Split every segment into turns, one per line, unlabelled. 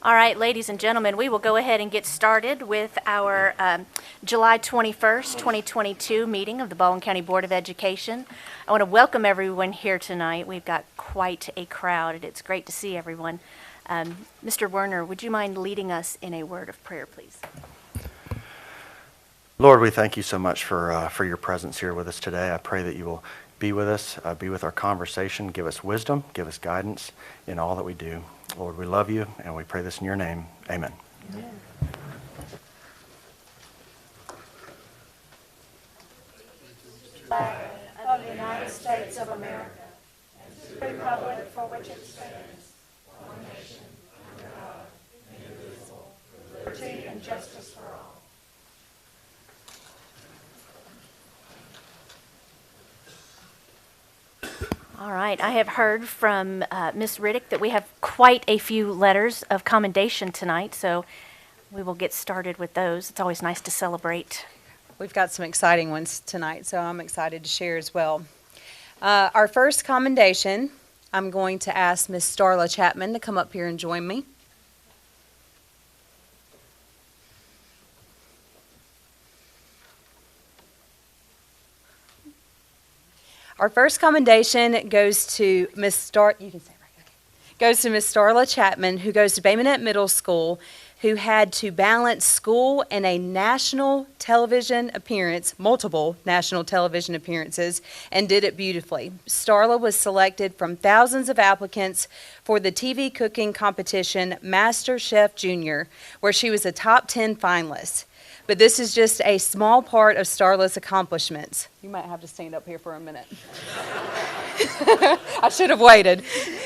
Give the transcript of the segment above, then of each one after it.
All right, ladies and gentlemen, we will go ahead and get started with our July 21st, 2022 meeting of the Baldwin County Board of Education. I want to welcome everyone here tonight. We've got quite a crowd, and it's great to see everyone. Mr. Werner, would you mind leading us in a word of prayer, please?
Lord, we thank you so much for your presence here with us today. I pray that you will be with us, be with our conversation, give us wisdom, give us guidance in all that we do. Lord, we love you, and we pray this in your name. Amen.
Amen.
Flag of the United States of America, and the republic for which it stands, one nation, under God, indivisible, with liberty and justice for all.
All right, I have heard from Ms. Riddick that we have quite a few letters of commendation tonight, so we will get started with those. It's always nice to celebrate.
We've got some exciting ones tonight, so I'm excited to share as well. Our first commendation, I'm going to ask Ms. Starla Chapman to come up here and join me. Our first commendation goes to Ms. Starla Chapman, who goes to Bay Minette Middle School, who had to balance school and a national television appearance, multiple national television appearances, and did it beautifully. Starla was selected from thousands of applicants for the TV cooking competition Master Chef Junior, where she was a top 10 finalist. But this is just a small part of Starla's accomplishments. You might have to stand up here for a minute. I should have waited.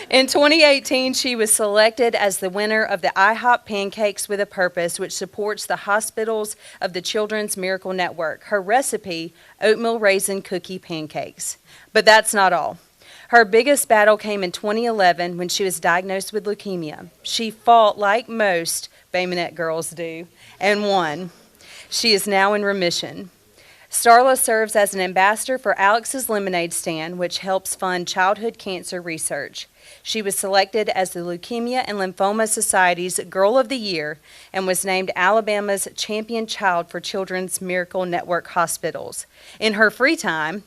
In 2018, she was selected as the winner of the IHOP Pancakes with a Purpose, which supports the hospitals of the Children's Miracle Network. Her recipe, oatmeal raisin cookie pancakes. But that's not all. Her biggest battle came in 2011 when she was diagnosed with leukemia. She fought like most Bay Minette girls do and won. She is now in remission. Starla serves as an ambassador for Alex's Lemonade Stand, which helps fund childhood cancer research. She was selected as the Leukemia and Lymphoma Society's Girl of the Year and was named Alabama's Champion Child for Children's Miracle Network Hospitals. In her free time,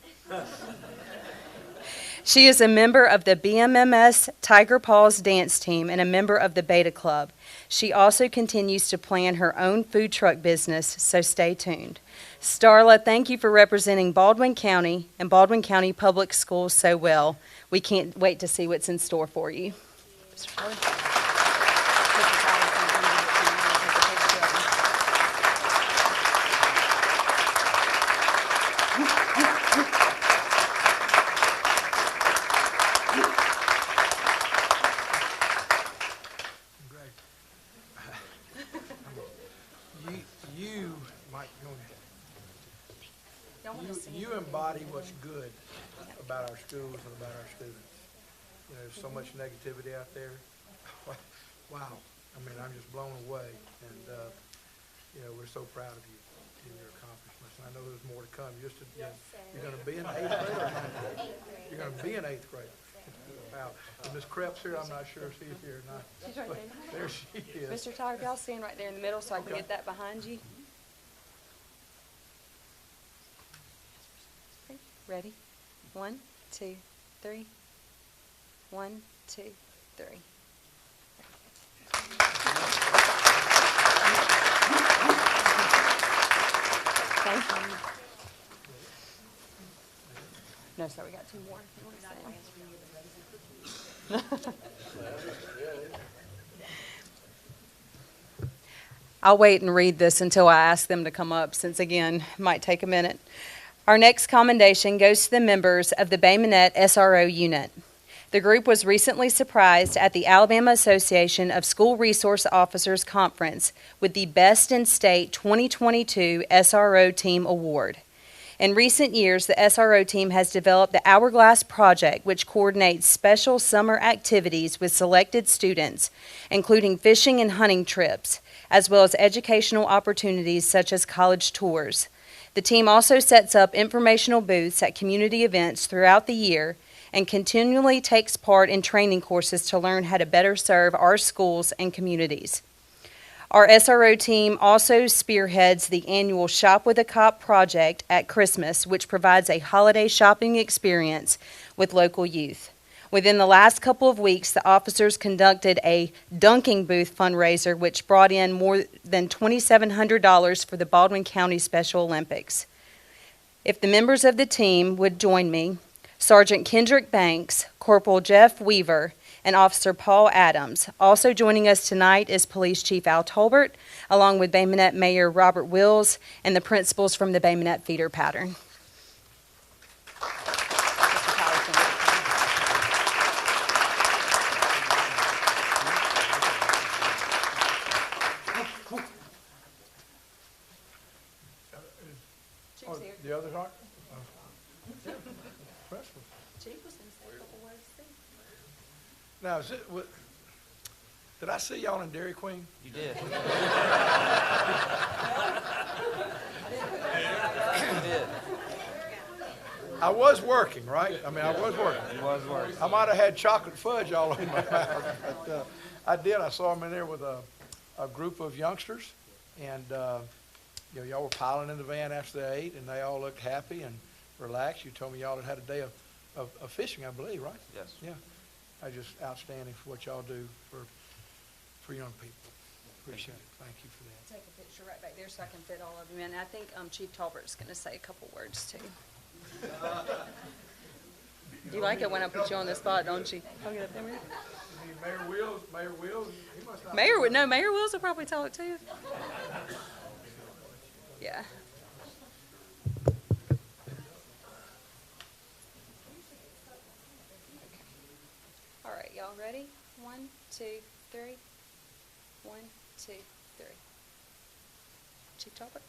she is a member of the BMMS Tiger Paws dance team and a member of the Beta Club. She also continues to plan her own food truck business, so stay tuned. Starla, thank you for representing Baldwin County and Baldwin County Public Schools so well. We can't wait to see what's in store for you.
You embody what's good about our schools and about our students. You know, there's so much negativity out there. Wow. I mean, I'm just blown away. And, you know, we're so proud of you and your accomplishments. And I know there's more to come. You're going to be in 8th grade or 9th grade? You're going to be in 8th grade. Wow. And Ms. Krepp's here. I'm not sure if she's here or not.
She's right
There
there.
she is.
Mr. Tyler, y'all stand right there in the middle so I can get that behind you. Ready? 1, 2, 3. 1, 2, 3. Thank you. No, sir, we got 2 more. I'll wait and read this until I ask them to come up, since, again, it might take a minute. Our next commendation goes to the members of the Bay Minette SRO unit. The group was recently surprised at the Alabama Association of School Resource Officers Conference with the Best in State 2022 SRO Team Award. In recent years, the SRO team has developed the Hourglass Project, which coordinates special summer activities with selected students, including fishing and hunting trips, as well as educational opportunities such as college tours. The team also sets up informational booths at community events throughout the year and continually takes part in training courses to learn how to better serve our schools and communities. Our SRO team also spearheads the annual Shop with a Cop project at Christmas, which provides a holiday shopping experience with local youth. Within the last couple of weeks, the officers conducted a dunking booth fundraiser, which brought in more than $2,700 for the Baldwin County Special Olympics. If the members of the team would join me, Sergeant Kendrick Banks, Corporal Jeff Weaver, and Officer Paul Adams. Also joining us tonight is Police Chief Al Tolbert, along with Bay Minette Mayor Robert Wills and the principals from the Bay Minette feeder pattern.
Oh, the others aren't? Principals.
Chief was going to say a couple words too.
Now, did I see y'all in Dairy Queen?
You did.
I was working, right? I mean, I was working.
It was worse.
I might have had chocolate fudge all over my mouth, but I did. I saw them in there with a group of youngsters, and y'all were piling in the van after they ate, and they all looked happy and relaxed. You told me y'all had had a day of fishing, I believe, right?
Yes.
Yeah. Just outstanding for what y'all do for young people. Appreciate it. Thank you for that.
Take a picture right back there so I can fit all of them in. I think Chief Tolbert's going to say a couple words too. You like it when I put you on the spot, don't you? I'll get up there.
Mayor Wills, he must not.
Mayor Wills will probably talk too. Yeah. All right, y'all ready? 1, 2, 3. 1, 2, 3. Chief Tolbert.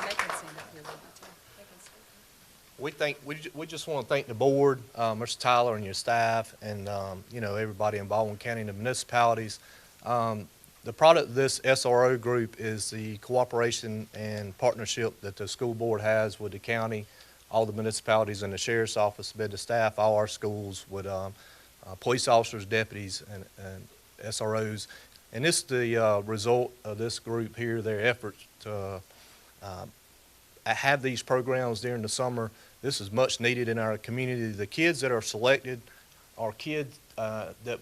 They can stand up here with you too. They can stand.
We just want to thank the board, Mr. Tyler and your staff, and everybody in Baldwin County and the municipalities. The product of this SRO group is the cooperation and partnership that the school board has with the county, all the municipalities and the sheriff's office, with the staff, all our schools, with police officers, deputies, and SROs. And this is the result of this group here, their efforts to have these programs during the summer. This is much needed in our community. The kids that are selected are kids that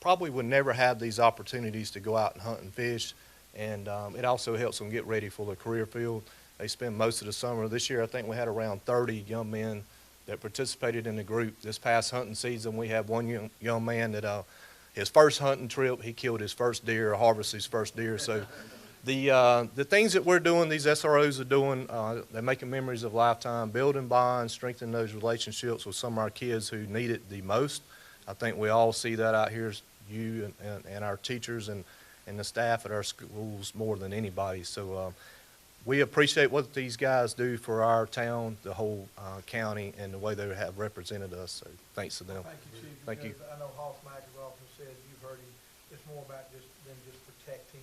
probably would never have these opportunities to go out and hunt and fish, and it also helps them get ready for the career field. They spend most of the summer. This year I think we had around 30 young men that participated in the group. This past hunting season we had one young man that his first hunting trip, he killed his first deer, harvested his first deer. So the things that we're doing, these SROs are doing, they're making memories of a lifetime, building bonds, strengthening those relationships with some of our kids who need it the most. I think we all see that out here, you and our teachers and the staff at our schools more than anybody. So we appreciate what these guys do for our town, the whole county, and the way they have represented us. So thanks to them.
Thank you, Chief.
Thank you.
I know Hoffmack has often said, you've heard him, it's more about than just protecting,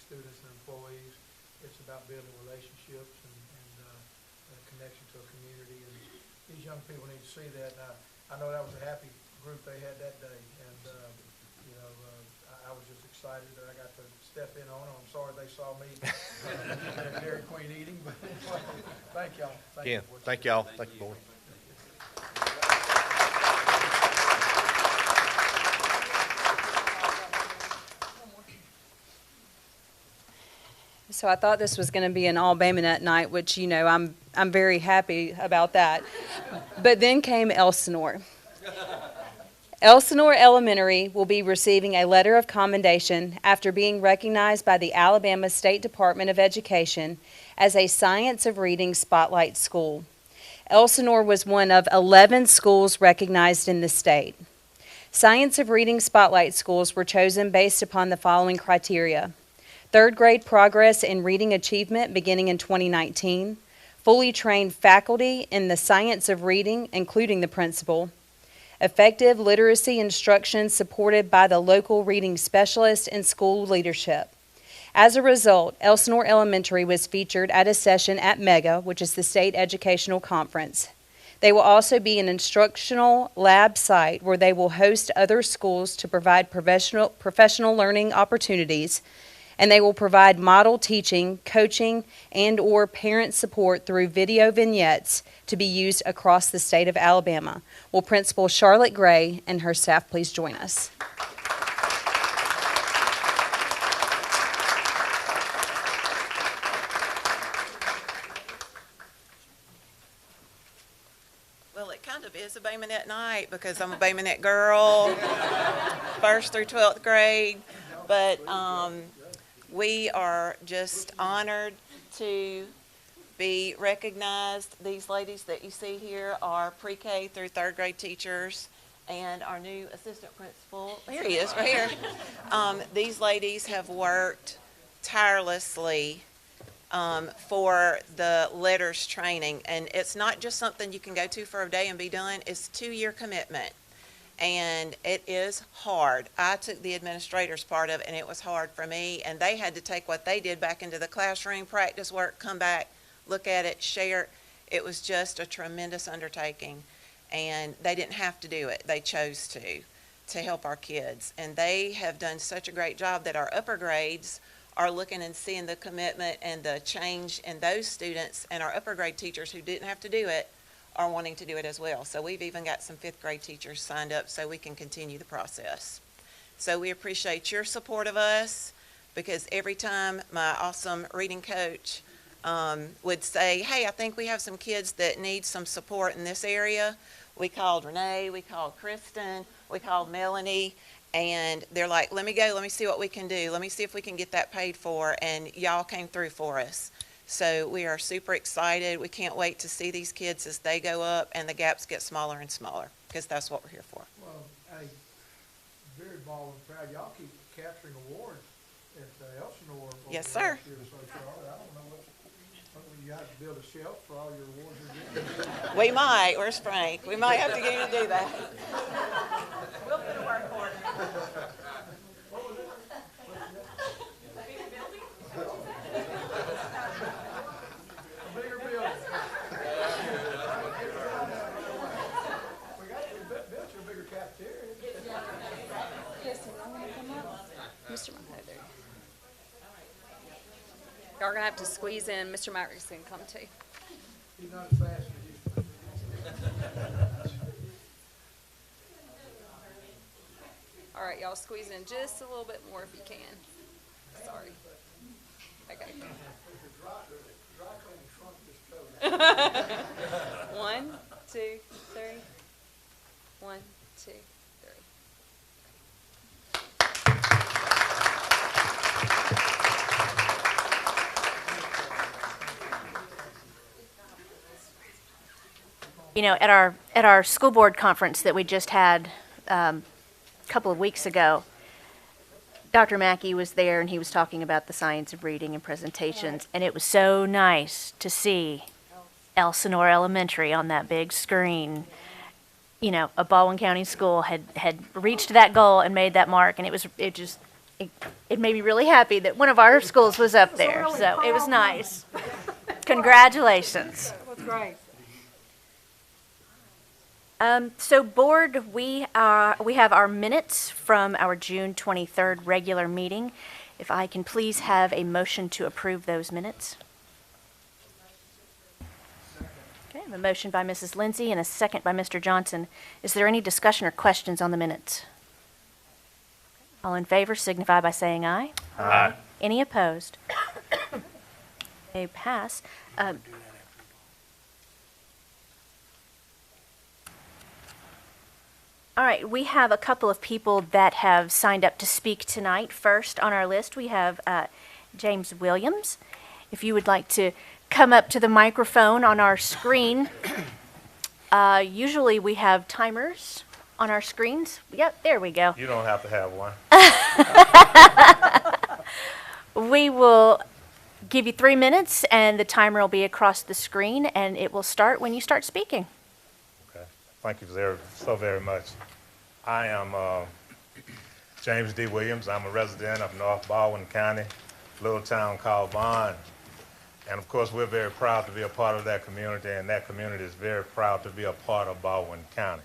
students and employees. It's about building relationships and a connection to a community. And these young people need to see that. Now, I know that was a happy group they had that day, and I was just excited that I got to step in on them. I'm sorry they saw me at Dairy Queen eating, but thank y'all.
Again, thank y'all. Thank you, board.
So I thought this was going to be an all Bay Minette night, which I'm very happy about that. But then came Elsinore. Elsinore Elementary will be receiving a letter of commendation after being recognized by the Alabama State Department of Education as a Science of Reading Spotlight School. Elsinore was one of 11 schools recognized in the state. Science of Reading Spotlight schools were chosen based upon the following criteria: third grade progress in reading achievement beginning in 2019, fully trained faculty in the science of reading, including the principal, effective literacy instruction supported by the local reading specialist and school leadership, As a result, Elsinore Elementary was featured at a session at MEGA, which is the State Educational Conference. They will also be an instructional lab site where they will host other schools to provide professional learning opportunities, and they will provide model teaching, coaching, and/or parent support through video vignettes to be used across the state of Alabama. Will Principal Charlotte Gray and her staff please join us?
Well, it kind of is a Bay Minette night because I'm a Bay Minette girl, 1st through 12th grade. But we are just honored to be recognized. These ladies that you see here are pre-K through 3rd grade teachers, and our new assistant principal, here he is, right here. These ladies have worked tirelessly for the letters training, and it's not just something you can go to for a day and be done. It's a 2-year commitment, and it is hard. I took the administrator's part of it, and it was hard for me, and they had to take what they did back into the classroom, practice work, come back, look at it, share it. It was just a tremendous undertaking, and they didn't have to do it. They chose to help our kids, and they have done such a great job that our upper grades are looking and seeing the commitment and the change in those students, and our upper grade teachers who didn't have to do it are wanting to do it as well. So we've even got some 5th grade teachers signed up so we can continue the process. So we appreciate your support of us, because every time my awesome reading coach would say, hey, I think we have some kids that need some support in this area, we called Renee, we called Kristen, we called Melanie, and they're like, let me go, let me see what we can do, let me see if we can get that paid for, and y'all came through for us. So we are super excited. We can't wait to see these kids as they go up and the gaps get smaller and smaller, because that's what we're here for.
Well, hey, very Baldwin proud. Y'all keep capturing awards at Elsinore. over
Yes,
the
sir.
last year or so, Charlotte. I don't know what you have to build a shelf for all your awards you're getting.
We might. Where's Frank? We might have to get him to do that. We'll put a work for it.
A bigger building. We got to build you a bigger cafeteria.
Mr. Mark, y'all are going to have to squeeze in. Mr. Myrick's going to come too.
He's not as fast as you.
All right, y'all squeeze in just a little bit more if you can. Sorry. Okay. 1, 2, 3. 1, 2, 3.
You know, at our school board conference that we just had a couple of weeks ago, Dr. Mackey was there, and he was talking about the science of reading and presentations, and it was so nice to see Elsinore Elementary on that big screen. You know, a Baldwin County school had reached that goal and made that mark, and it made me really happy that one of our schools was up there. So it was nice. Congratulations.
That's great.
So board, we have our minutes from our June 23rd regular meeting. If I can please have a motion to approve those minutes. Okay, I have a motion by Mrs. Lindsay and a second by Mr. Johnson. Is there any discussion or questions on the minutes? All in favor signify by saying aye.
Aye.
Any opposed? They pass. All right, we have a couple of people that have signed up to speak tonight. First on our list, we have James Williams. If you would like to come up to the microphone on our screen. Usually we have timers on our screens. Yep, there we go.
You don't have to have one.
We will give you 3 minutes, and the timer will be across the screen, and it will start when you start speaking.
Okay. Thank you so very much. I am James D. Williams. I'm a resident of North Baldwin County, little town called Vaughn. And of course, we're very proud to be a part of that community, and that community is very proud to be a part of Baldwin County.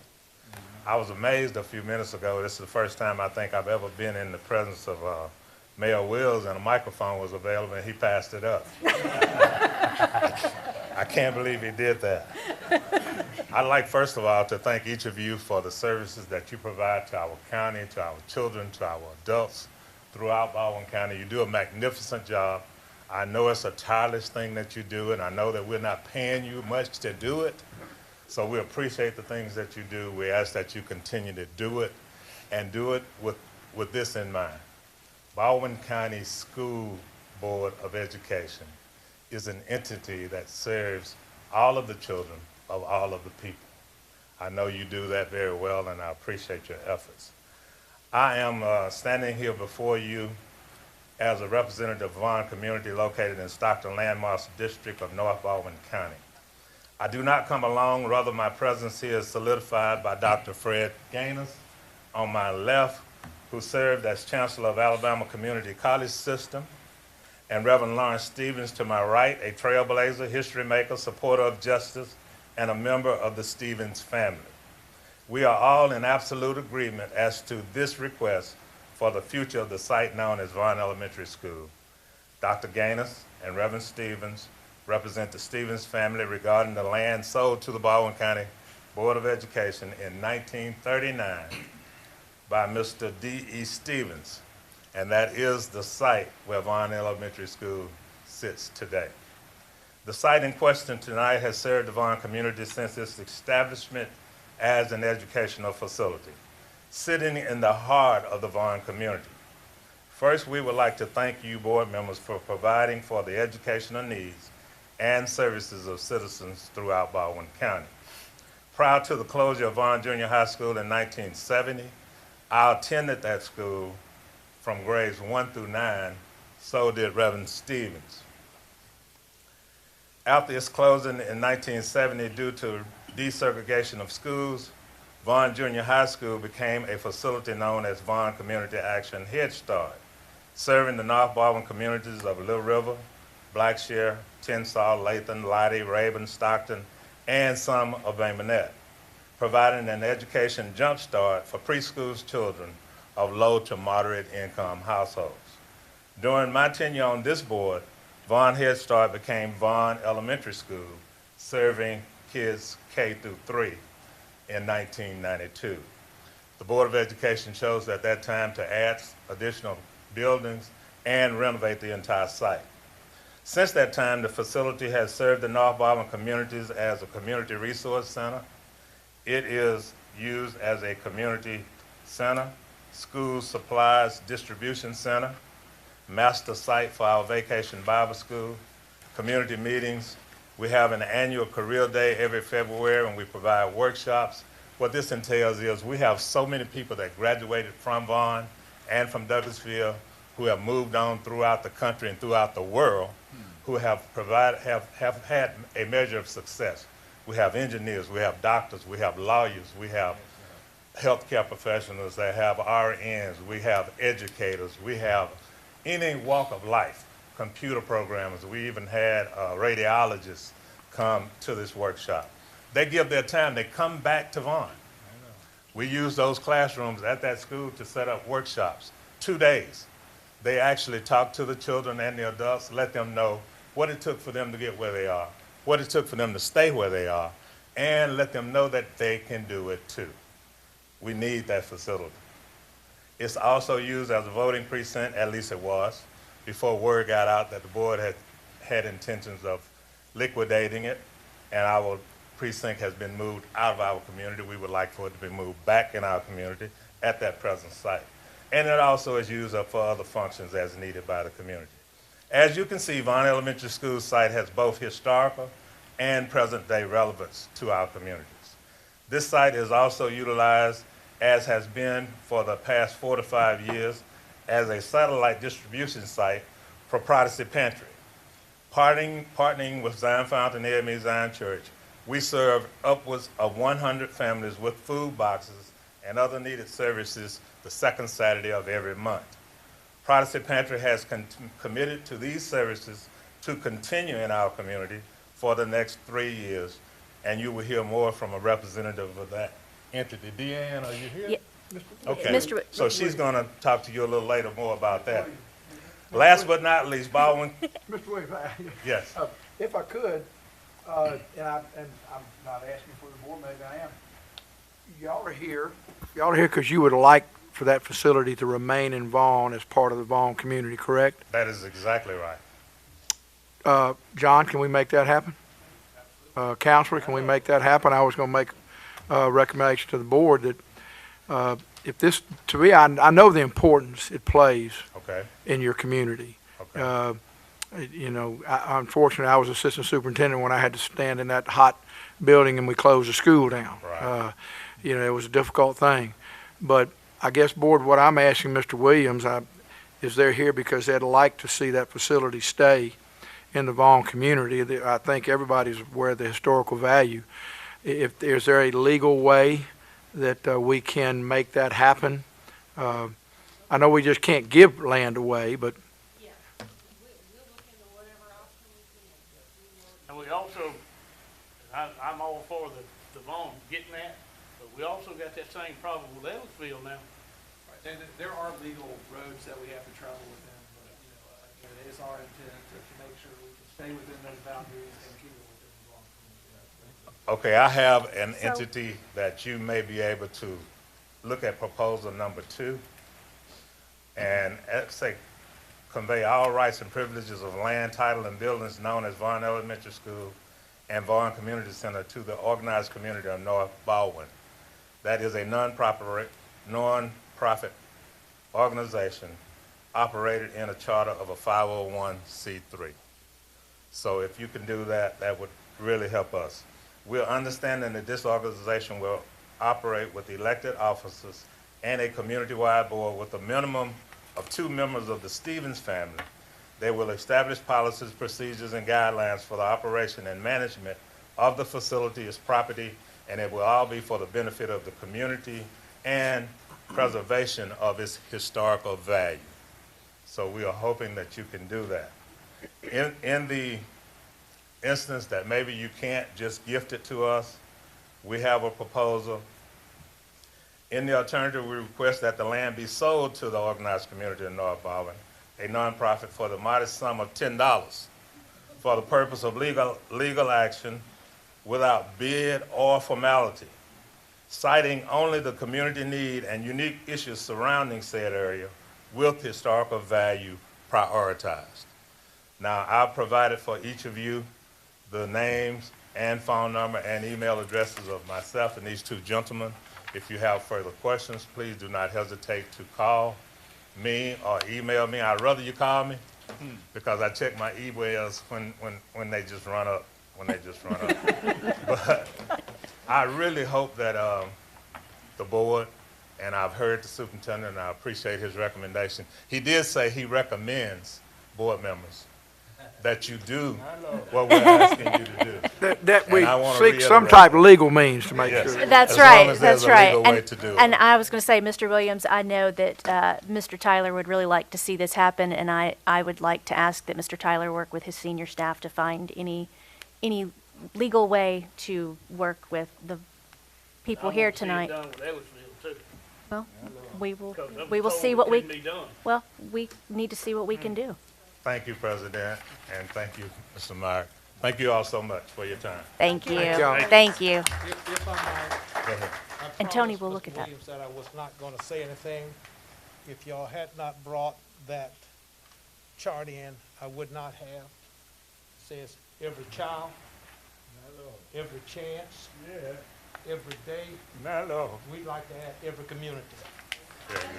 I was amazed a few minutes ago. This is the first time I think I've ever been in the presence of Mayor Wills, and a microphone was available, and he passed it up. I can't believe he did that. I'd like, first of all, to thank each of you for the services that you provide to our county, to our children, to our adults throughout Baldwin County. You do a magnificent job. I know it's a tireless thing that you do, and I know that we're not paying you much to do it. So we appreciate the things that you do. We ask that you continue to do it, and do it with this in mind. Baldwin County School Board of Education is an entity that serves all of the children of all of the people. I know you do that very well, and I appreciate your efforts. I am standing here before you as a representative of Vaughn community located in Stockton Landmarks District of North Baldwin County. I do not come alone, rather my presence here is solidified by Dr. Fred Gaines on my left, who served as Chancellor of Alabama Community College System, and Reverend Lawrence Stevens to my right, a trailblazer, history maker, supporter of justice, and a member of the Stevens family. We are all in absolute agreement as to this request for the future of the site known as Vaughn Elementary School. Dr. Gaines and Reverend Stevens represent the Stevens family regarding the land sold to the Baldwin County Board of Education in 1939 by Mr. D.E. Stevens, and that is the site where Vaughn Elementary School sits today. The site in question tonight has served the Vaughn community since its establishment as an educational facility, sitting in the heart of the Vaughn community. First, we would like to thank you board members for providing for the educational needs and services of citizens throughout Baldwin County. Prior to the closure of Vaughn Junior High School in 1970, I attended that school from grades 1 through 9, so did Reverend Stevens. After its closing in 1970 due to desegregation of schools, Vaughn Junior High School became a facility known as Vaughn Community Action Head Start, serving the North Baldwin communities of Little River, Blackshear, Tensall, Latham, Lottie, Raven, Stockton, and some of Bay Minette, providing an education jump start for preschool children of low to moderate income households. During my tenure on this board, Vaughn Head Start became Vaughn Elementary School, serving kids K through 3 in 1992. The Board of Education chose at that time to add additional buildings and renovate the entire site. Since that time, the facility has served the North Baldwin communities as a community resource center. It is used as a community center, school supplies distribution center, master site for our vacation Bible school, community meetings. We have an annual career day every February, and we provide workshops. What this entails is we have so many people that graduated from Vaughn and from Douglasville who have moved on throughout the country and throughout the world who have had a measure of success. We have engineers, we have doctors, we have lawyers, we have healthcare professionals that have RNs, we have educators, we have any walk of life, computer programmers. We even had radiologists come to this workshop. They give their time, they come back to Vaughn. We use those classrooms at that school to set up workshops, 2 days. They actually talk to the children and the adults, let them know what it took for them to get where they are, what it took for them to stay where they are, and let them know that they can do it too. We need that facility. It's also used as a voting precinct, at least it was, before word got out that the board had intentions of liquidating it, and our precinct has been moved out of our community. We would like for it to be moved back in our community at that present site. And it also is used up for other functions as needed by the community. As you can see, Vaughn Elementary School site has both historical and present-day relevance to our communities. This site is also utilized, as has been for the past 4 to 5 years, as a satellite distribution site for Protestant Pantry. Partnering with Zion Fountain AME Zion Church, we serve upwards of 100 families with food boxes and other needed services the second Saturday of every month. Protestant Pantry has committed to these services to continue in our community for the next 3 years, and you will hear more from a representative of that entity. Deanne, are you here?
Yeah.
Okay,
Mr.
so she's going to talk to you a little later more about that. Last but not least, Baldwin.
Mr. Williams,
Yes.
if I could, and I'm not asking for the board, maybe I am. Y'all are here because you would like for that facility to remain in Vaughn as part of the Vaughn community, correct?
That is exactly right.
John, can we make that happen? Counselor, can we make that happen? I was going to make a recommendation to the board that if this, to me, I know the importance it plays
Okay.
in your community.
Okay.
You know, unfortunately, I was assistant superintendent when I had to stand in that hot building and we closed the school down.
Right.
You know, it was a difficult thing. But I guess, board, what I'm asking Mr. Williams is they're here because they'd like to see that facility stay in the Vaughn community. I think everybody's aware of the historical value. Is there a legal way that we can make that happen? I know we just can't give land away, but
And we also, I'm all for the Vaughn getting that, but we also got that same problem with Ellisville now.
And there are legal roads that we have to travel within, but, you know, it is our intent to make sure we can stay within those boundaries and keep it within the law.
Okay, I have an entity that you may be able to look at proposal number 2 and say convey all rights and privileges of land, title, and buildings known as Vaughn Elementary School and Vaughn Community Center to the organized community of North Baldwin. That is a non-profit organization operated in a charter of a 501c3. So if you can do that, that would really help us. We're understanding that this organization will operate with elected officers and a community-wide board with a minimum of 2 members of the Stevens family. They will establish policies, procedures, and guidelines for the operation and management of the facility, its property, and it will all be for the benefit of the community and preservation of its historical value. So we are hoping that you can do that. In the instance that maybe you can't just gift it to us, we have a proposal. In the alternative, we request that the land be sold to the organized community in North Baldwin, a nonprofit, for the modest sum of $10 for the purpose of legal action without bid or formality, citing only the community need and unique issues surrounding said area with historical value prioritized. Now, I've provided for each of you the names and phone number and email addresses of myself and these 2 gentlemen. If you have further questions, please do not hesitate to call me or email me. I'd rather you call me because I check my emails when they just run up. But I really hope that the board, and I've heard the superintendent, and I appreciate his recommendation. He did say he recommends board members that you do what we're asking you to do.
that we
And I wanna
seek some
reiterate-
type of legal means to make
Yes.
sure.
That's
As long
right,
as there's
that's
a
right.
legal way to do it.
And I was going to say, Mr. Williams, I know that Mr. Tyler would really like to see this happen, and I would like to ask that Mr. Tyler work with his senior staff to find any legal way to work with the people here tonight.
I want to see it done with Ellisville too.
Well, we
Because I was
will
told
see
it
what we,
couldn't be done.
well, we need to see what we can do.
Thank you, President, and thank you, Mr. Meyer. Thank you all so much for your time.
Thank you.
y'all.
Thank you.
If I might,
Go ahead.
I
And Tony
promised
will look
Mr.
at that.
Williams that I was not going to say anything. If y'all had not brought that chart in, I would not have. It says every child, every chance, every day. We'd like to have every community.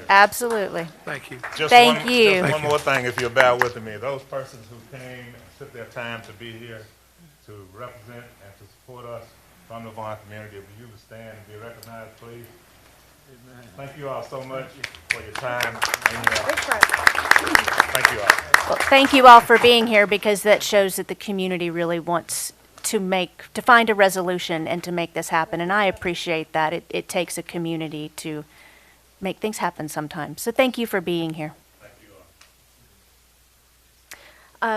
Absolutely.
Thank you.
Just
Thank you.
Just one more thing, if you'll bear with me. Those persons who came and took their time to be here to represent and to support us from the Vaughn community, will you stand and be recognized, please? Thank you all so much for your time. And thank you all.
Well, thank you all for being here because that shows that the community really wants to find a resolution and to make this happen. And I appreciate that. It takes a community to make things happen sometimes. So thank you for being here.
Thank you all.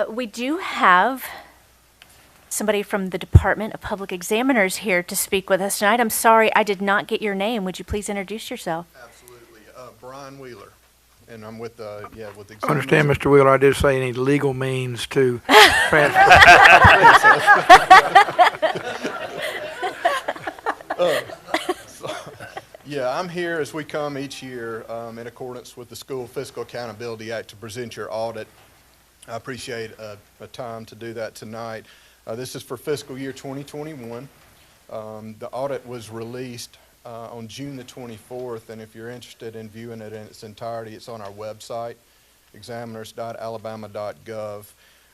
We do have somebody from the Department of Public Examiners here to speak with us tonight. I'm sorry, I did not get your name. Would you please introduce yourself?
Absolutely. Brian Wheeler, and I'm with, with the.
I understand, Mr. Wheeler, I did say you need legal means to transfer.
Yeah, I'm here as we come each year in accordance with the School Fiscal Accountability Act to present your audit. I appreciate a time to do that tonight. This is for fiscal year 2021. The audit was released on June the 24th, and if you're interested in viewing it in its entirety, it's on our website, examiners.alabama.gov.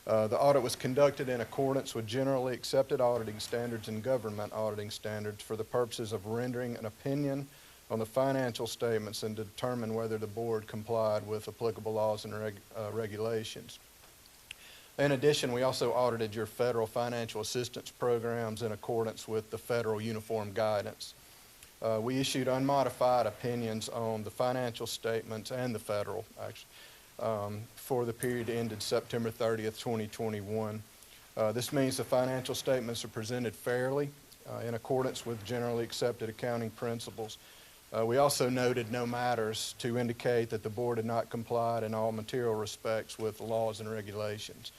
The audit was conducted in accordance with generally accepted auditing standards and government auditing standards for the purposes of rendering an opinion on the financial statements and to determine whether the board complied with applicable laws and regulations. In addition, we also audited your federal financial assistance programs in accordance with the federal uniform guidance. We issued unmodified opinions on the financial statements and the federal, actually, for the period ended September 30th, 2021. This means the financial statements are presented fairly in accordance with generally accepted accounting principles. We also noted no matters to indicate that the board had not complied in all material respects with the laws and regulations.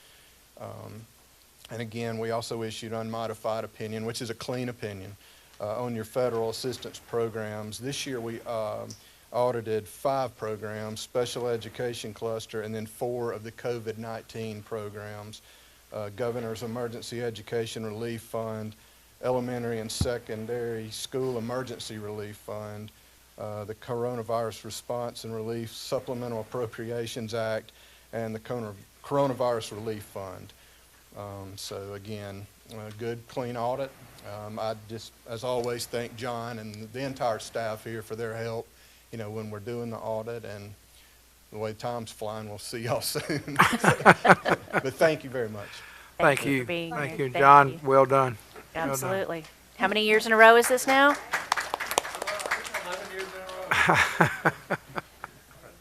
And again, we also issued unmodified opinion, which is a clean opinion, on your federal assistance programs. This year we audited 5 programs, special education cluster, and then 4 of the COVID-19 programs, Governor's Emergency Education Relief Fund, Elementary and Secondary School Emergency Relief Fund, the Coronavirus Response and Relief Supplemental Appropriations Act, and the Coronavirus Relief Fund. So again, a good, clean audit. I just, as always, thank John and the entire staff here for their help, you know, when we're doing the audit, and the way time's flying, we'll see y'all soon. But thank you very much.
Thank
you
you.
for being
Thank
here.
you,
Thank
John.
you.
Well done. Well done.
Absolutely. How many years in a row is this now?
11 years in a row.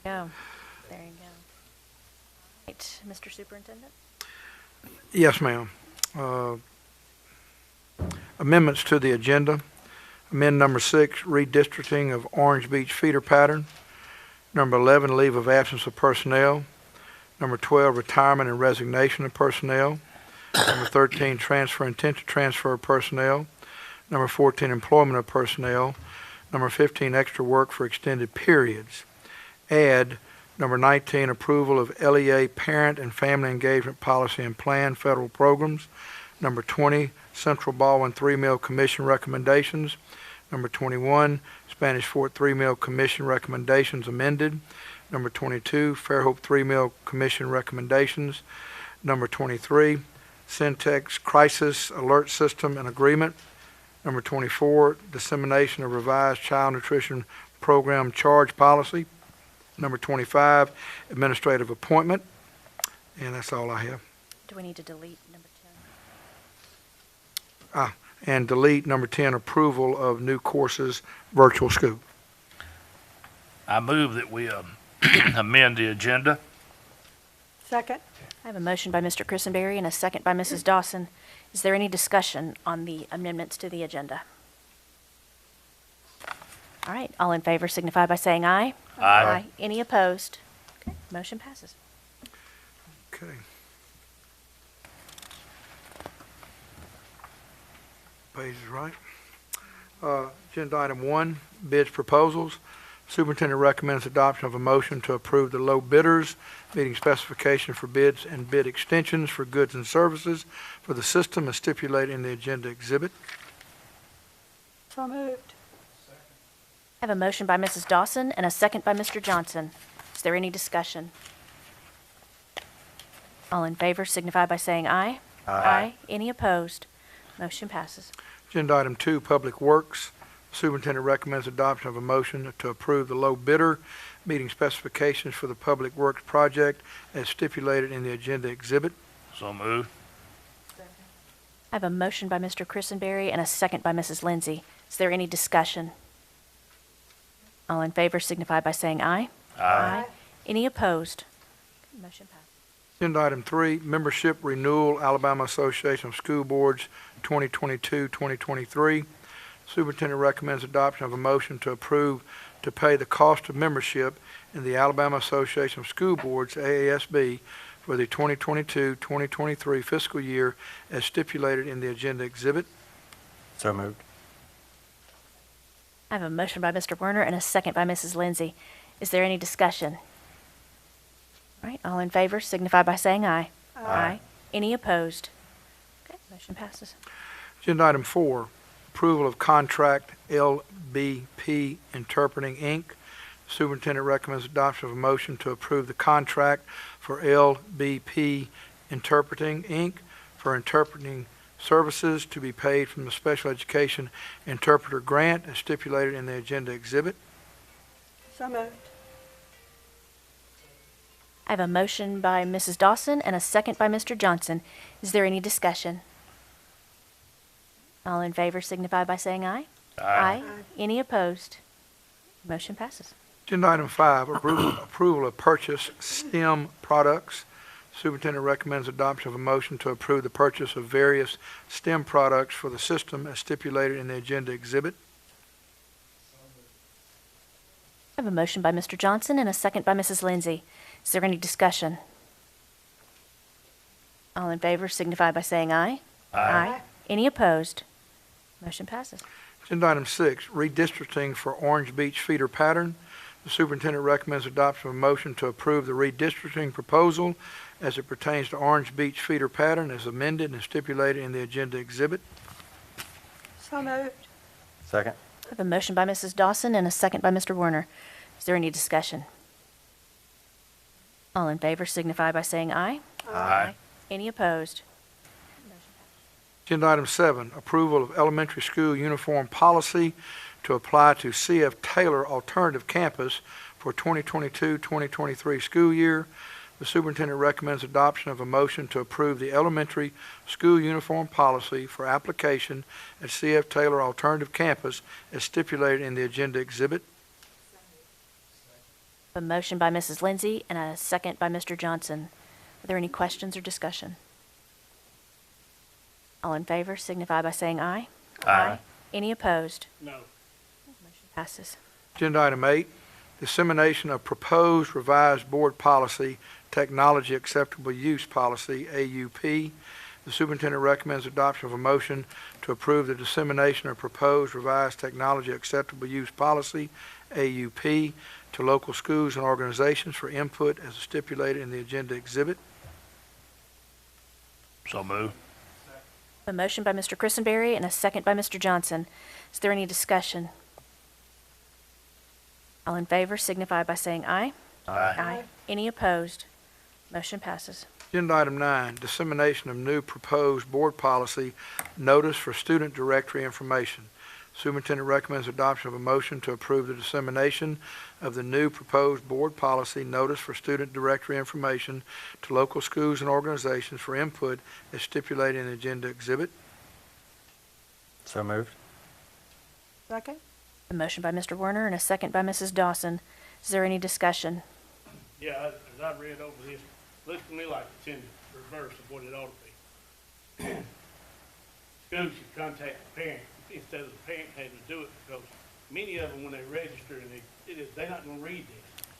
Yeah. There you go. Right, Mr. Superintendent?
Yes, ma'am. Amendments to the agenda. Amend number 6, redistricting of Orange Beach feeder pattern. Number 11, leave of absence of personnel. Number 12, retirement and resignation of personnel. Number 13, transfer intent to transfer of personnel. Number 14, employment of personnel. Number 15, extra work for extended periods. Add number 19, approval of LEA parent and family engagement policy and plan federal programs. Number 20, Central Baldwin 3-meal commission recommendations. Number 21, Spanish Fort 3-meal commission recommendations amended. Number 22, Fairhope 3-meal commission recommendations. Number 23, Syntex crisis alert system and agreement. Number 24, dissemination of revised child nutrition program charge policy. Number 25, administrative appointment. And that's all I have.
Do we need to delete number 10?
And delete number 10, approval of new courses, virtual school.
I move that we amend the agenda.
Second.
I have a motion by Mr. Christenberry and a second by Mrs. Dawson. Is there any discussion on the amendments to the agenda? All right, all in favor signify by saying aye.
Aye.
Any opposed? Okay, motion passes.
Okay. Page is right. Agenda item 1, bids proposals. Superintendent recommends adoption of a motion to approve the low bidders, meeting specification for bids and bid extensions for goods and services for the system as stipulated in the agenda exhibit.
So moved.
I have a motion by Mrs. Dawson and a second by Mr. Johnson. Is there any discussion? All in favor signify by saying aye. Aye. Any opposed? Motion passes.
Agenda item 2, Public Works. Superintendent recommends adoption of a motion to approve the low bidder, meeting specifications for the Public Works project as stipulated in the agenda exhibit.
So moved.
I have a motion by Mr. Christenberry and a second by Mrs. Lindsay. Is there any discussion? All in favor signify by saying aye. Any opposed? Motion passes.
Agenda item 3, membership renewal, Alabama Association of School Boards 2022-2023. Superintendent recommends adoption of a motion to approve to pay the cost of membership in the Alabama Association of School Boards, AASB, for the 2022-2023 fiscal year as stipulated in the agenda exhibit.
So moved.
I have a motion by Mr. Werner and a second by Mrs. Lindsay. Is there any discussion? All right, all in favor signify by saying aye. Aye. Any opposed? Okay, motion passes.
Agenda item 4, approval of contract LBP Interpreting, Inc. Superintendent recommends adoption of a motion to approve the contract for LBP Interpreting, Inc. for interpreting services to be paid from the Special Education Interpreter Grant as stipulated in the agenda exhibit.
So moved.
I have a motion by Mrs. Dawson and a second by Mr. Johnson. Is there any discussion? All in favor signify by saying aye. Aye. Any opposed? Motion passes.
Agenda item 5, approval of purchase STEM products. Superintendent recommends adoption of a motion to approve the purchase of various STEM products for the system as stipulated in the agenda exhibit.
I have a motion by Mr. Johnson and a second by Mrs. Lindsay. Is there any discussion? All in favor signify by saying aye. Aye. Any opposed? Motion passes.
Agenda item 6, redistricting for Orange Beach feeder pattern. The superintendent recommends adoption of a motion to approve the redistricting proposal as it pertains to Orange Beach feeder pattern as amended and stipulated in the agenda exhibit.
So moved.
Second.
I have a motion by Mrs. Dawson and a second by Mr. Werner. Is there any discussion? All in favor signify by saying aye.
Aye.
Any opposed?
Agenda item 7, approval of elementary school uniform policy to apply to C.F. Taylor Alternative Campus for 2022-2023 school year. The superintendent recommends adoption of a motion to approve the elementary school uniform policy for application at C.F. Taylor Alternative Campus as stipulated in the agenda exhibit.
A motion by Mrs. Lindsay and a second by Mr. Johnson. Are there any questions or discussion? All in favor signify by saying aye.
Aye.
Any opposed?
No.
Motion passes.
Agenda item 8, dissemination of proposed revised board policy, technology acceptable use policy, AUP. The superintendent recommends adoption of a motion to approve the dissemination of proposed revised technology acceptable use policy, AUP, to local schools and organizations for input as stipulated in the agenda exhibit.
So moved.
A motion by Mr. Christenberry and a second by Mr. Johnson. Is there any discussion? All in favor signify by saying aye.
Aye.
Any opposed? Motion passes.
Agenda item 9, dissemination of new proposed board policy, notice for student directory information. Superintendent recommends adoption of a motion to approve the dissemination of the new proposed board policy, notice for student directory information to local schools and organizations for input as stipulated in the agenda exhibit.
So moved.
Second.
A motion by Mr. Werner and a second by Mrs. Dawson. Is there any discussion?
Yeah, as I read over this, looks to me like it's in the reverse of what it ought to be. Schools should contact the parent instead of the parent having to do it, because many of them, when they register, and they're not gonna read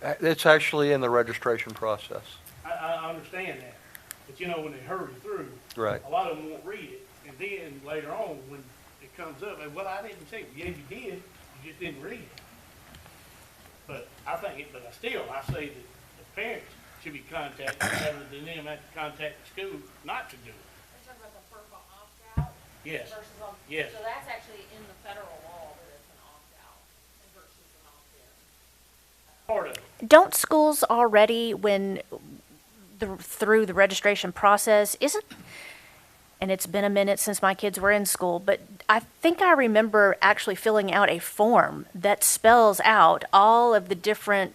this.
It's actually in the registration process.
I understand that, but you know, when they hurry through,
Right.
a lot of them won't read it, and then later on, when it comes up, and well, I didn't say, yeah, you did, you just didn't read it. But I think, I say that the parents should be contacted rather than them have to contact the school not to do it.
You're talking about the FERPA opt-out?
Yes.
Versus on,
Yes.
so that's actually in the federal law that it's an opt-out versus an opt-in.
Part of it.
Don't schools already, through the registration process, and it's been a minute since my kids were in school, but I think I remember actually filling out a form that spells out all of the different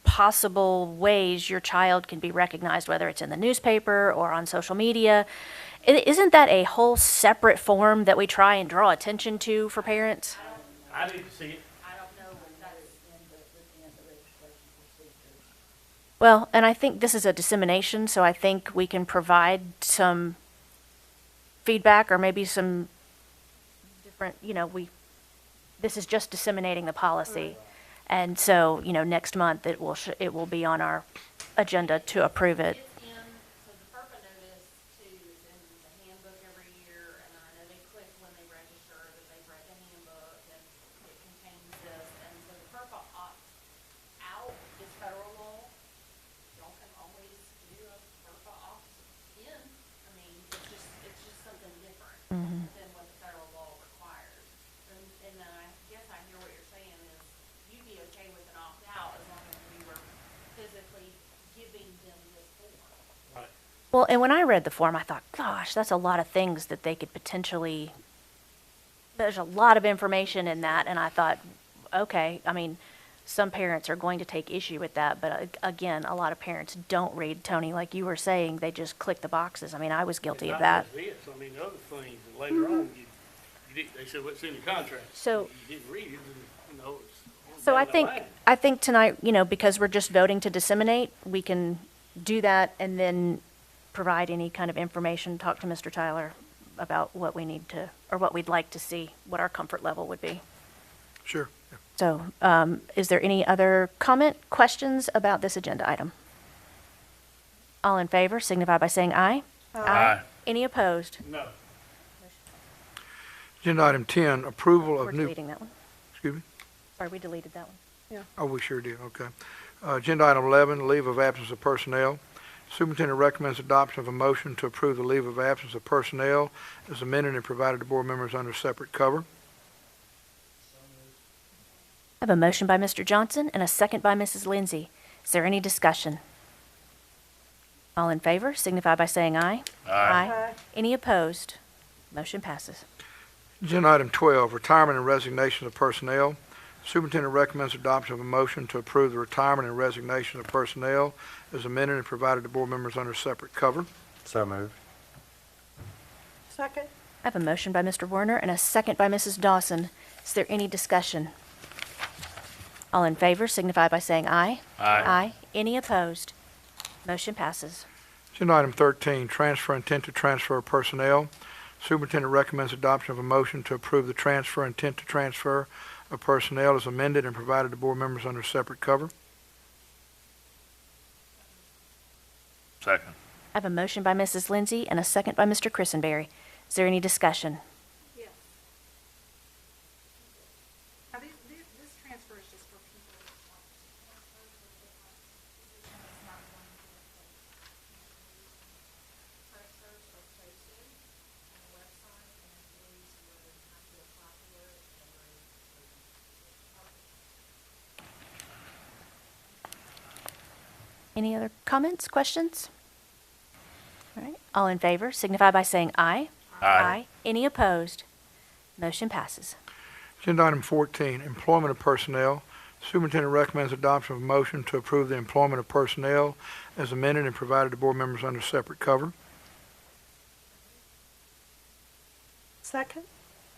possible ways your child can be recognized, whether it's in the newspaper or on social media. Isn't that a whole separate form that we try and draw attention to for parents?
I didn't see it.
I don't know if that's
Well, and I think this is a dissemination, so I think we can provide some feedback or maybe some different, this is just disseminating the policy. And so, next month it will be on our agenda to approve it.
It's in, so the FERPA notice too is in the handbook every year, and I know they click when they register that they've read the handbook and it contains this, and so the FERPA opts out is federal law. Y'all can always do a FERPA opt in. I mean, it's just something different than what the federal law requires. And I guess I hear what you're saying is you'd be okay with an opt out as long as we were physically giving them this form.
Right.
Well, and when I read the form, I thought, gosh, that's a lot of things that they could potentially, there's a lot of information in that, and I thought, okay, I mean, some parents are going to take issue with that, but again, a lot of parents don't read, Tony, like you were saying, they just click the boxes. I mean, I was guilty of that.
It's not just this, I mean, other things, and later on, they said, what's in your contract?
So-
You didn't read it, and, it's
So
down the line.
I think tonight, because we're just voting to disseminate, we can do that and then provide any kind of information, talk to Mr. Tyler about what we need to, or what we'd like to see, what our comfort level would be.
Sure. Yeah.
So, is there any other comment, questions about this agenda item? All in favor signify by saying aye.
Aye.
Any opposed?
No.
Agenda item 10, approval
We're
of new,
deleting that one.
excuse me?
Sorry, we deleted that one.
Oh, we sure did, okay. Agenda item 11, leave of absence of personnel. Superintendent recommends adoption of a motion to approve the leave of absence of personnel as amended and provided to board members under separate cover.
I have a motion by Mr. Johnson and a second by Mrs. Lindsay. Is there any discussion? All in favor signify by saying aye. Aye. Any opposed? Motion passes.
Agenda item 12, retirement and resignation of personnel. Superintendent recommends adoption of a motion to approve the retirement and resignation of personnel as amended and provided to board members under separate cover.
So moved.
Second.
I have a motion by Mr. Werner and a second by Mrs. Dawson. Is there any discussion? All in favor signify by saying aye. Aye. Any opposed? Motion passes.
Agenda item 13, transfer intent to transfer of personnel. Superintendent recommends adoption of a motion to approve the transfer intent to transfer of personnel as amended and provided to board members under separate cover.
Second.
I have a motion by Mrs. Lindsay and a second by Mr. Christenberry. Is there any discussion?
Yes. Now, this transfer is just for people that want to transfer to a different position. It's not going to transfers are posted on the website, and employees would have to apply for it, and
Any other comments, questions? All right. All in favor signify by saying aye. Aye. Any opposed? Motion passes.
Agenda item 14, employment of personnel. Superintendent recommends adoption of a motion to approve the employment of personnel as amended and provided to board members under separate cover.
Second.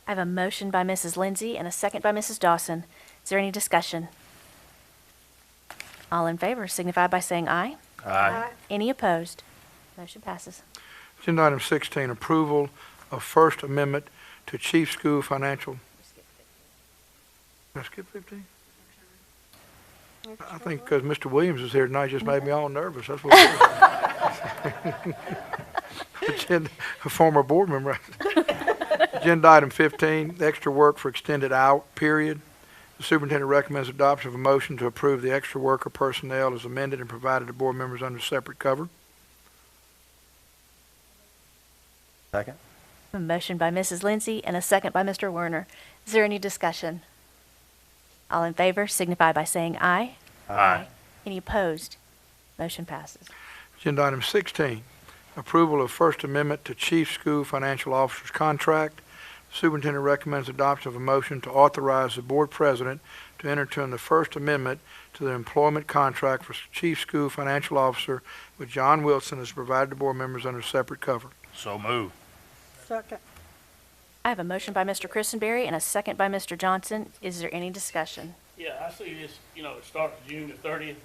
I have a motion by Mrs. Lindsay and a second by Mrs. Dawson. Is there any discussion? All in favor signify by saying aye.
Aye.
Any opposed? Motion passes.
Agenda item 16, approval of First Amendment to Chief School Financial. Did I skip 15? I think because Mr. Williams is here tonight, just made me all nervous. That's what it is. Agenda, a former board member. Agenda item 15, extra work for extended out period. The superintendent recommends adoption of a motion to approve the extra worker personnel as amended and provided to board members under separate cover.
Second.
A motion by Mrs. Lindsay and a second by Mr. Werner. Is there any discussion? All in favor signify by saying aye.
Aye.
Any opposed? Motion passes.
Agenda item 16, approval of First Amendment to Chief School Financial Officer's Contract. Superintendent recommends adoption of a motion to authorize the board president to enter into the First Amendment to the employment contract for Chief School Financial Officer with John Wilson as provided to board members under separate cover.
So move.
Second.
I have a motion by Mr. Christenberry and a second by Mr. Johnson. Is there any discussion?
Yeah, I see this, it starts June the 30th.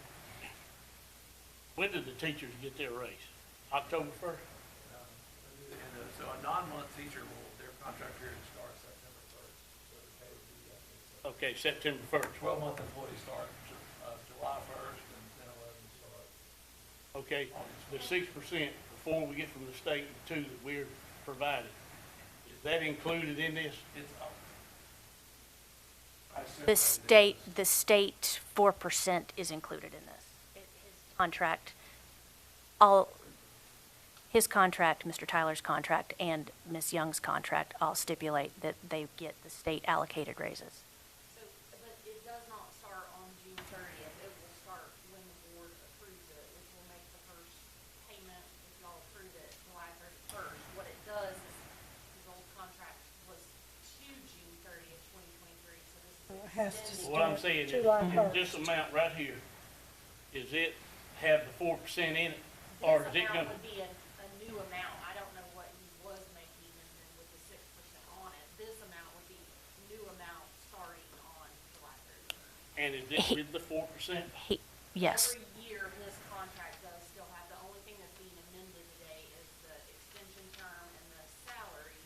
When did the teachers get their raise? October 1st?
So a non-month teacher their contract period starts September 1st. So the pay would be,
Okay, September 1st.
12-month employees start July 1st and then 11 start.
Okay, the 6% before we get from the state, the 2 that we're provided, is that included in this?
It's,
The state 4% is included in this. His contract, his contract, Mr. Tyler's contract, and Ms. Young's contract all stipulate that they get the state allocated raises.
So, but it does not start on June 30th. It will start when the board approves it, which will make the first payment, if y'all approve it, July 31st. What it does is, his old contract was to June 30th, 2023, so this is.
It has to
extended.
What I'm saying is,
July
this amount right here, is it have the 4% in it? Or is it
This amount
gonna,
would be a new amount. I don't know what he was making and then with the 6% on it. This amount would be new amount starting on July 31st.
and is it with the 4%?
Yes.
Every year, his contract does still have, the only thing that's being amended today is the extension term and the salary,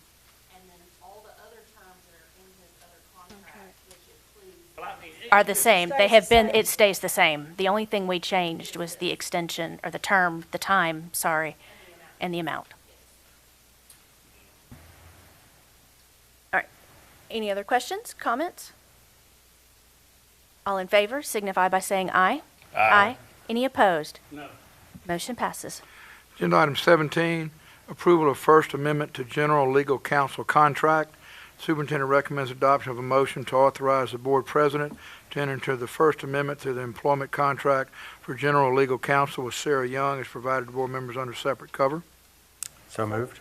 and then all the other terms that are in his other contract, which includes.
Well, I mean,
Are the same. They
Stays
have
the
been,
same.
it stays the same. The only thing we changed was the extension, or the term, the time, sorry, and the amount. All right. Any other questions, comments? All in favor signify by saying aye. Aye. Any opposed?
No.
Motion passes.
Agenda item 17, approval of First Amendment to General Legal Counsel contract. Superintendent recommends adoption of a motion to authorize the board president to enter into the First Amendment to the employment contract for general legal counsel with Sarah Young as provided to board members under separate cover.
So moved.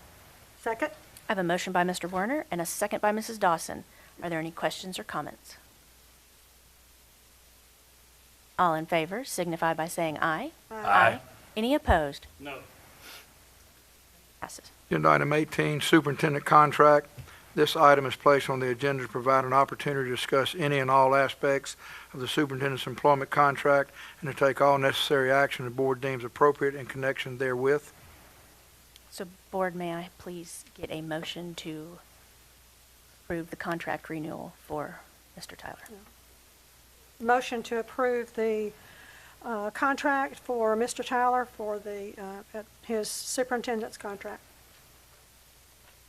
Second?
I have a motion by Mr. Werner and a second by Mrs. Dawson. Are there any questions or comments? All in favor signify by saying aye.
Aye.
Any opposed?
No.
Passes.
Agenda item 18, superintendent contract. This item is placed on the agenda to provide an opportunity to discuss any and all aspects of the superintendent's employment contract and to take all necessary action the board deems appropriate in connection therewith.
So, board, may I please get a motion to approve the contract renewal for Mr. Tyler?
Motion to approve the contract for Mr. Tyler for his superintendent's contract.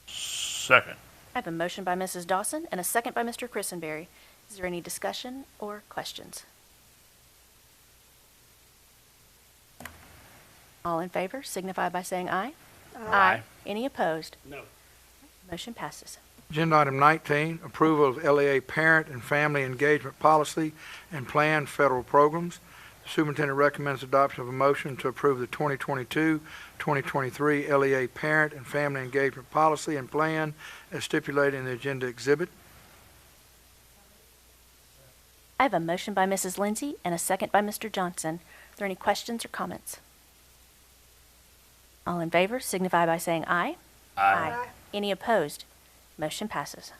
Second.
I have a motion by Mrs. Dawson and a second by Mr. Christenberry. Is there any discussion or questions? All in favor signify by saying aye. Aye. Any opposed?
No.
Motion passes.
Agenda item 19, approval of LEA parent and family engagement policy and planned federal programs. The superintendent recommends adoption of a motion to approve the 2022-2023 LEA parent and family engagement policy and plan as stipulated in the agenda exhibit.
I have a motion by Mrs. Lindsay and a second by Mr. Johnson. Are there any questions or comments? All in favor signify by saying aye.
Aye.
Any opposed? Motion passes.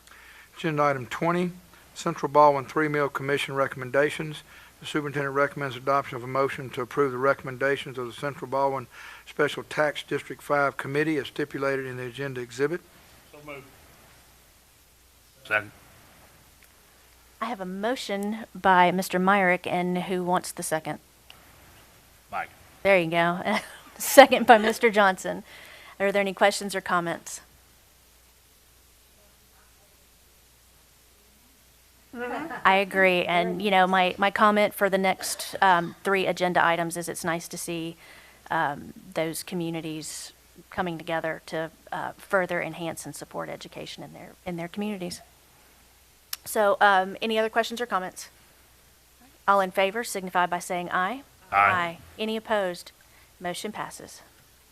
Agenda item 20, Central Baldwin 3-Meal Commission recommendations. The superintendent recommends adoption of a motion to approve the recommendations of the Central Baldwin Special Tax District 5 Committee as stipulated in the agenda exhibit.
So moved. Second.
I have a motion by Mr. Myrick, and who wants the second?
Mike.
There you go. Second by Mr. Johnson. Are there any questions or comments? I agree. And, you know, my comment for the next 3 agenda items is it's nice to see those communities coming together to further enhance and support education in their communities. So any other questions or comments? All in favor signify by saying aye.
Aye.
Any opposed? Motion passes.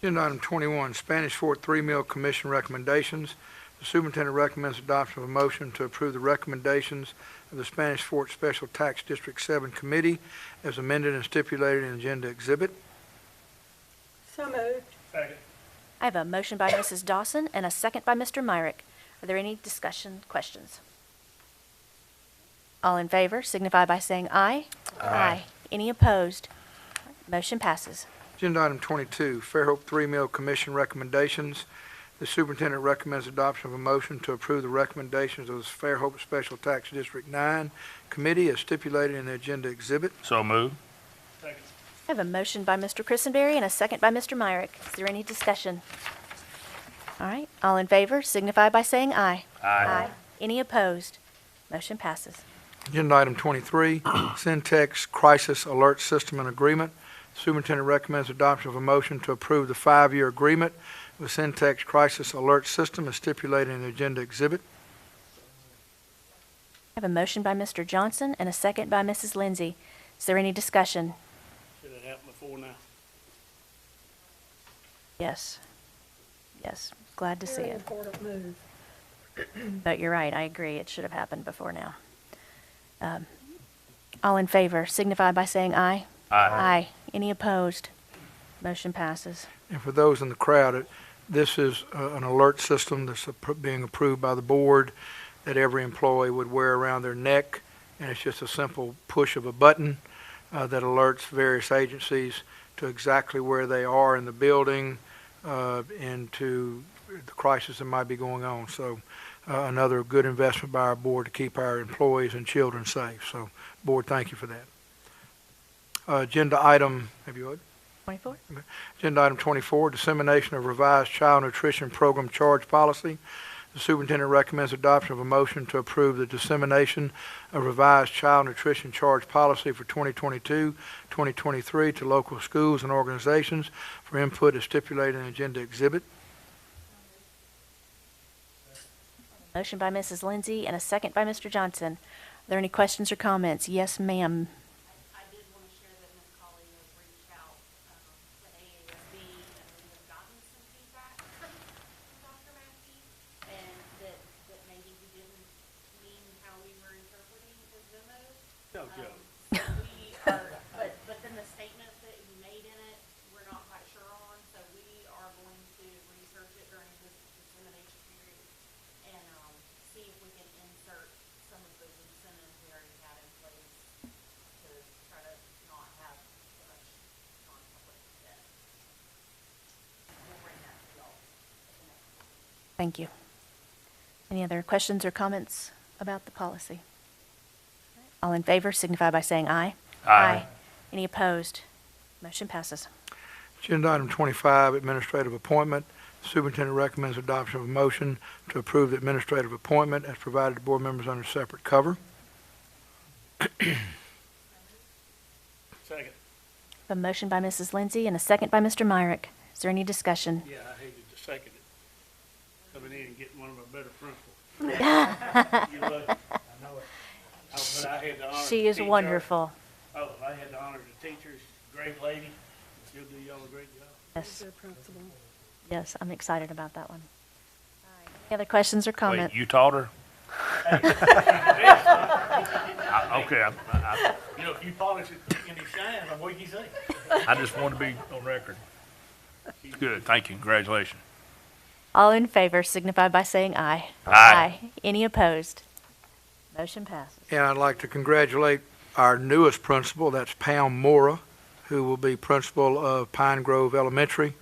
Agenda item 21, Spanish Fort 3-Meal Commission recommendations. The superintendent recommends adoption of a motion to approve the recommendations of the Spanish Fort Special Tax District 7 Committee as amended and stipulated in agenda exhibit.
So moved.
Second.
I have a motion by Mrs. Dawson and a second by Mr. Myrick. Are there any discussion, questions? All in favor signify by saying aye. Aye. Any opposed? Motion passes.
Agenda item 22, Fairhope 3-Mill Commission recommendations. The superintendent recommends adoption of a motion to approve the recommendations of the Fairhope Special Tax District 9 Committee as stipulated in the agenda exhibit.
So moved.
Second.
I have a motion by Mr. Christenberry and a second by Mr. Myrick. Is there any discussion? All right, all in favor signify by saying aye.
Aye.
Any opposed? Motion passes.
Agenda item 23, Syntex Crisis Alert System and Agreement. Superintendent recommends adoption of a motion to approve the 5-year agreement with Syntex Crisis Alert System as stipulated in the agenda exhibit.
I have a motion by Mr. Johnson and a second by Mrs. Lindsay. Is there any discussion?
Should have happened before now.
Yes. Yes, glad to see
Very
it.
important move.
But you're right, I agree, it should have happened before now. All in favor signify by saying aye. Aye. Any opposed? Motion passes.
And for those in the crowd, this is an alert system that's being approved by the board that every employee would wear around their neck, and it's just a simple push of a button that alerts various agencies to exactly where they are in the building and to the crisis that might be going on. So another good investment by our board to keep our employees and children safe. So, board, thank you for that. Agenda item, have you heard?
24?
Agenda item 24, dissemination of revised child nutrition program charge policy. The superintendent recommends adoption of a motion to approve the dissemination of revised child nutrition charge policy for 2022-2023 to local schools and organizations for input as stipulated in the agenda exhibit.
Motion by Mrs. Lindsay and a second by Mr. Johnson. Are there any questions or comments? Yes, ma'am.
I did want to share that Ms. Colley has reached out to AASB, and we have gotten some feedback from Dr. Mackey, and that maybe he didn't mean how we were interpreting his memos.
No joke.
We are, but then the statements that he made in it, we're not quite sure on, so we are going to research it during this dissemination period and see if we can insert some of those incentives we already had in place to try to not have so much non-public debt. We'll bring that to y'all at the next meeting.
Thank you. Any other questions or comments about the policy? All in favor signify by saying aye.
Aye.
Any opposed? Motion passes.
Agenda item 25, administrative appointment. Superintendent recommends adoption of a motion to approve the administrative appointment as provided to board members under separate cover.
Second.
A motion by Mrs. Lindsay and a second by Mr. Myrick. Is there any discussion?
Yeah, I hated to second it. Coming in and getting one of our better principals. You lucky. I know it. But I had the honor to
She is
teach her.
wonderful.
Oh, I had the honor to teach her. She's a great lady. She'll do y'all a great job.
Yes. Yes, I'm excited about that one. Any other questions or comments?
Wait, you taught her? Okay,
You know, if you polish it and it shines, what do you say?
I just want to be on record. Good, thank you, congratulations.
All in favor signify by saying aye.
Aye.
Any opposed? Motion passes.
And I'd like to congratulate our newest principal, that's Pam Mora, who will be principal of Pine Grove Elementary.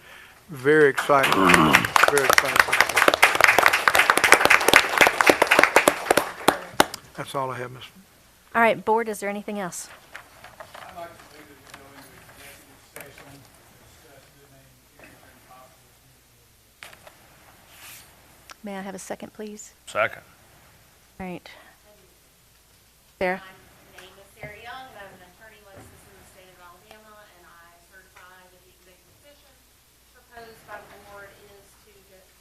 Very excited. Very excited about that. That's all I have, Ms.
All right, board, is there anything else?
I'd like to move to go into executive session, discuss the name, and possible.
May I have a second, please?
Second.
All right. Sarah?
My name is Sarah Young, and I'm an attorney licensed in the state of Alabama, and I certify that the executive session proposed by the board is to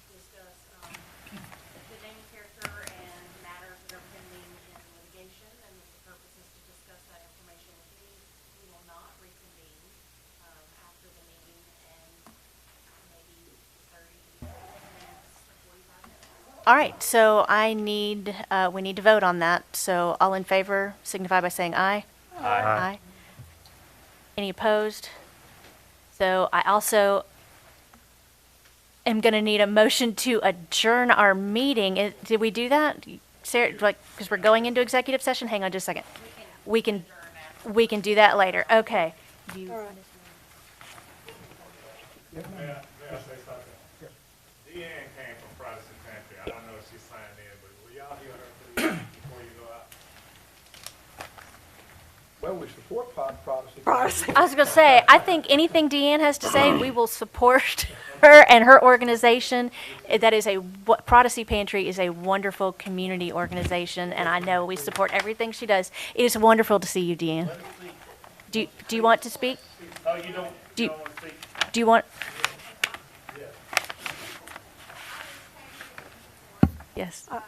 discuss the name, character, and matters that are pending in litigation, and the purpose is to discuss that information with you. We will not reconvene after the meeting, and maybe 30 minutes or 45 minutes.
All right, so we need to vote on that. So all in favor signify by saying aye. Aye. Any opposed? So I also am going to need a motion to adjourn our meeting. Did we do that? Sarah, because we're going into executive session? Hang on just a second. We can do that later. Okay.
All right.
May I say something? Deanne came from Protestant country. I don't know if she signed in, but will y'all hear her please before you go out?
Well, we support Protestant.
I was going to say, I think anything Deanne has to say, we will support her and her organization. That is Prodigy Pantry is a wonderful community organization, and I know we support everything she does. It is wonderful to see you, Deanne. Do you want to speak?
Oh, you don't
Do you-
want to speak?
Do you want? Yes.
The Bond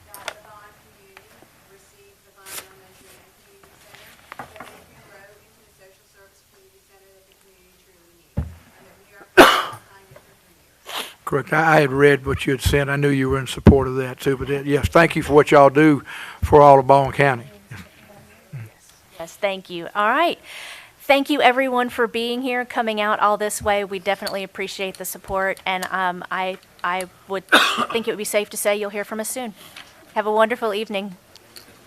community received the Bond Elementary and Community Center, that they can grow into the social service community center that the community truly needs, and that we are behind it for 3 years.
Correct. I had read what you had sent. I knew you were in support of that too, but yes, thank you for what y'all do for all of Baldwin County.
Yes, thank you. All right. Thank you, everyone, for being here, coming out all this way. We definitely appreciate the support, and I would think it would be safe to say you'll hear from us soon. Have a wonderful evening.